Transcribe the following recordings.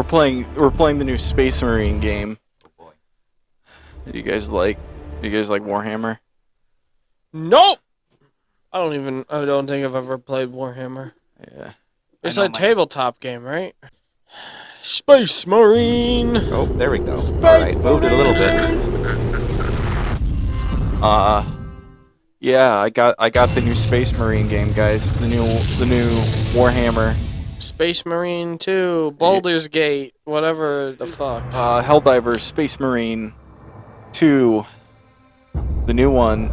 playing the new Space Marine game. Oh boy. You guys like Warhammer? Nope. I don't think I've ever played Warhammer. Yeah. It's a tabletop game, right? Space Marine. Oh, there we go. All right, moved it a little bit. Yeah, I got the new Space Marine game, guys. The new Warhammer. Space Marine 2, Baldur's Gate, whatever the fuck. Helldivers, Space Marine 2, the new one.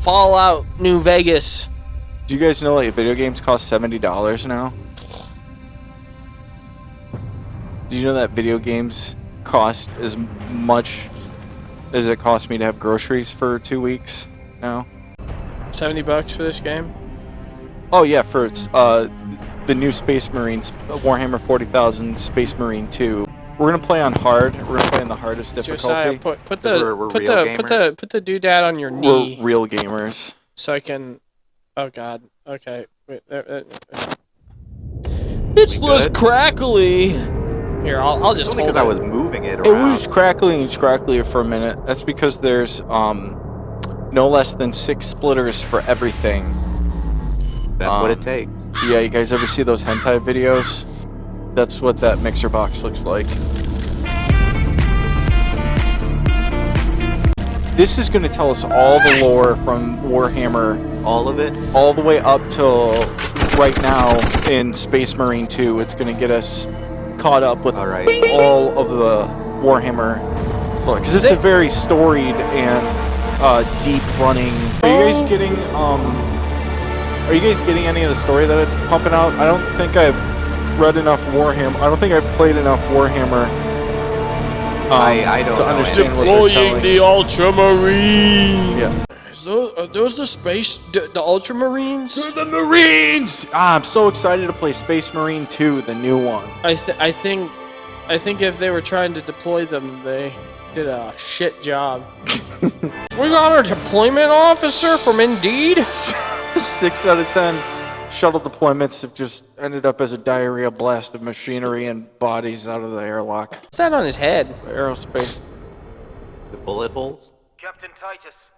Fallout New Vegas. Do you guys know like video games cost $70 now? Did you know that video games cost as much as it cost me to have groceries for 2 weeks now? $70 for this game? Oh yeah, for the new Space Marines, Warhammer 40,000 Space Marine 2. We're gonna play on hard. We're gonna play on the hardest difficulty. Josiah, put we're the doodad on your knee. We're real gamers. So I can. Oh God. Okay. Wait, it's less crackly. Here, I'll just Only hold because it. I was moving it It around. was crackly and scrackly for a minute. That's because there's no less than 6 splitters for everything. That's what it takes. Yeah, you guys ever see those hentai videos? That's what that mixer box looks like. This is going to tell us all the lore from Warhammer. All of it? All the way up till right now in Space Marine 2. It's going to get us caught up with all of the Warhammer lore. Because it's a very storied and deep running. Are you guys getting any of the story that it's pumping out? I don't think I've read enough Warhammer. I don't think I've played enough Warhammer I don't to know understand what they're Deploying telling. the Ultramarine. Yeah. Are those the Ultramarines? The Marines! I'm so excited to play Space Marine 2, the new one. I think if they were trying to deploy them, they did a shit job. We got our deployment officer from Indeed. 6 out of 10 shuttle deployments have just ended up as a diarrhea blast of machinery and bodies out of the airlock. What's that on his head? Aerospace. The bullet holes? Captain Titus,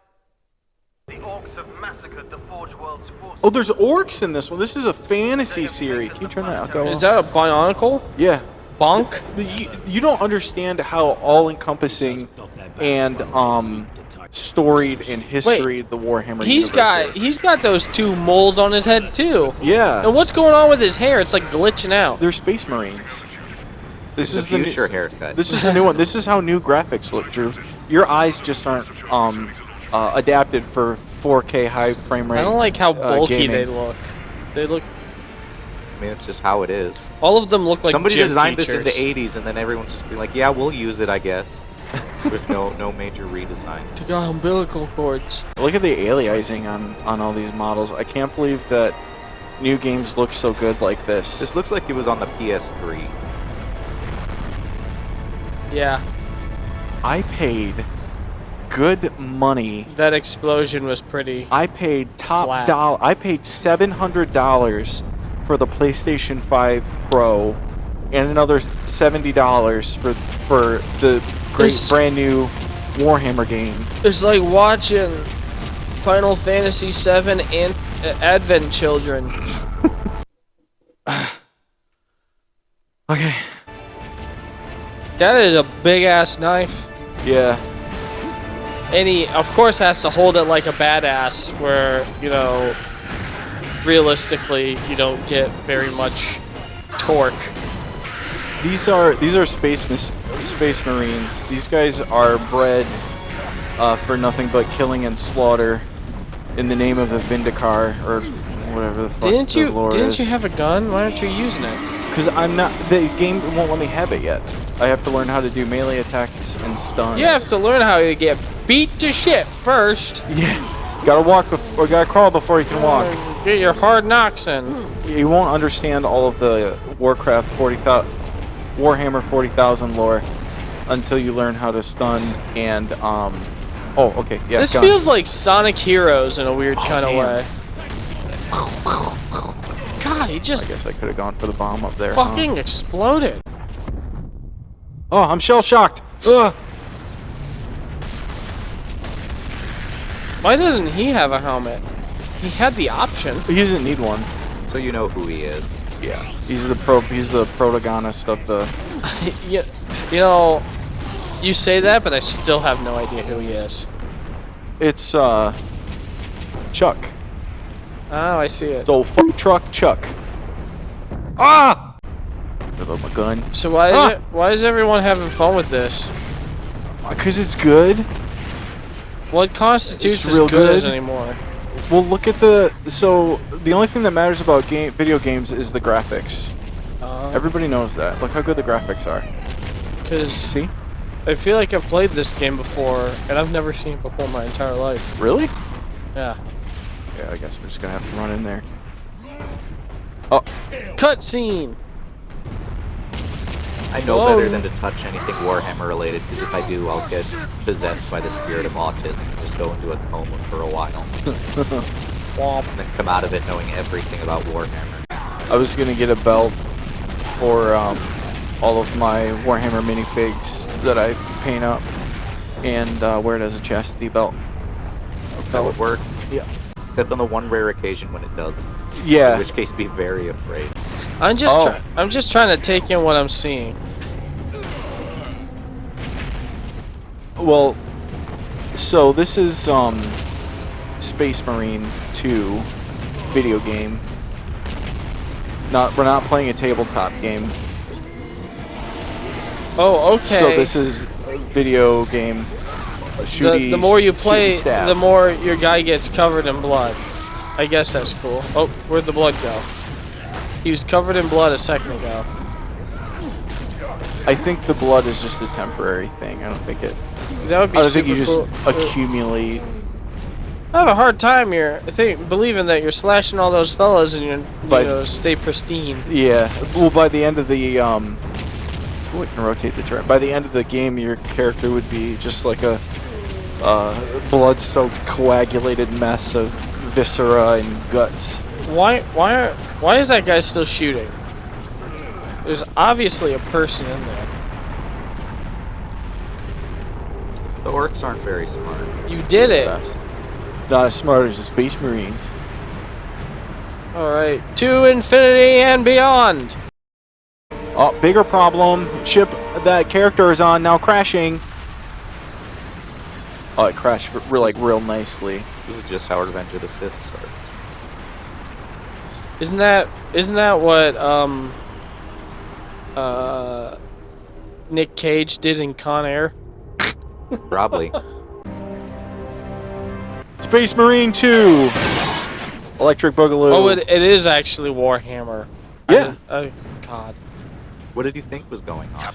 the orcs have massacred the Forge World's forces. Oh, there's orcs in this one. This is a fantasy series. Can you turn that up? Is that a bionicle? Yeah. Bonk? You don't understand how all-encompassing and storied in history the Warhammer universe is. He's got those 2 moles on his head too. Yeah. And what's going on with his hair? It's like glitching out. They're Space Marines. This is the the future new, haircut. This is the new one. This is how new graphics look, Drew. Your eyes just aren't adapted for 4K high frame rate. I don't like how bulky gaming. they look. They look. I mean, it's just how it is. All of them look like Somebody gym designed teachers. this in the 80s, and then everyone's just be like, yeah, we'll use it, I guess. With no major redesigns. They got umbilical cords. Look at the aliasing on all these models. I can't believe that new games look so good like this. This looks like it was on the PS3. Yeah. I paid good money. That explosion was pretty. I paid top Flat. dollar. I paid $700 for the PlayStation 5 Pro, and another $70 for the great brand new Warhammer game. It's like watching Final Fantasy VII and Advent Children. Okay. That is a big ass knife. Yeah. And he, of course, has to hold it like a badass, where, you know, realistically, you don't get very much torque. These are Space Marines. These guys are bred for nothing but killing and slaughter in the name of the Vindicar, or whatever the fuck the lore is. Didn't you have a gun? Why aren't you using it? Because I'm not. The game won't let me have it yet. I have to learn how to do melee attacks and stuns. You have to learn how to get beat to shit first. Yeah. Gotta walk before, or gotta crawl before you can walk. Get your hard knocks in. You won't understand all of the Warhammer 40,000 lore until you learn how to stun and Oh, okay. Yeah. This feels like Sonic Heroes in a weird kind of way. God, he just I guess I could have gone for the bomb up there. fucking exploded. Oh, I'm shell shocked. Ugh. Why doesn't he have a helmet? He had the option. He doesn't need one. So you know who he is. Yeah. He's the protagonist of the. You know, you say that, but I still have no idea who he is. It's Chuck. Oh, I see it. It's old fuck truck Chuck. Ah! I love my gun. So why is everyone having fun with this? Because it's good. What constitutes It's as real good as good. anymore? Well, look at the only thing that matters about video games is the graphics. Everybody knows that. Look how good the graphics are. Because See? I feel like I've played this game before, and I've never seen it before in my entire life. Really? Yeah. Yeah, I guess we're just gonna have to run in there. Oh, Cutscene! I know Whoa. better than to touch anything Warhammer related, because if I do, I'll get possessed by the spirit of autism and just go into a coma for a while. Womp. And then come out of it knowing everything about Warhammer. I was gonna get a belt for all of my Warhammer minifigs that I paint up, and wear it as a chastity belt. That would work. Yeah. Except on the one rare occasion when it doesn't. Yeah. In which case, be very afraid. I'm just trying to take in what I'm seeing. Well, so this is Space Marine 2 video game. We're not playing a tabletop game. Oh, okay. So this is a video game. The more you play, stab. the more your guy gets covered in blood. I guess that's cool. Oh, where'd the blood go? He was covered in blood a second ago. I think the blood is just a temporary thing. I don't think it. That would be I don't think you super just cool. accumulate. I have a hard time here. Believing that you're slashing all those fellas and you But- know, stay pristine. Yeah. Well, by the end of the we can rotate the turret. By the end of the game, your character would be just like a blood-soaked, coagulated mess of viscera and guts. Why is that guy still shooting? There's obviously a person in there. The orcs aren't very smart. You did it. Not as smart as the Space Marines. All right, to infinity and beyond. Oh, bigger problem. Ship that character is on now crashing. Oh, it crashed real nicely. This is just how Revenge of the Sith starts. Isn't that what Nick Cage did in Con Air? Probably. Space Marine 2. Electric Boogaloo. Oh, it is actually Warhammer. Yeah. Oh, God. What did you think was going on?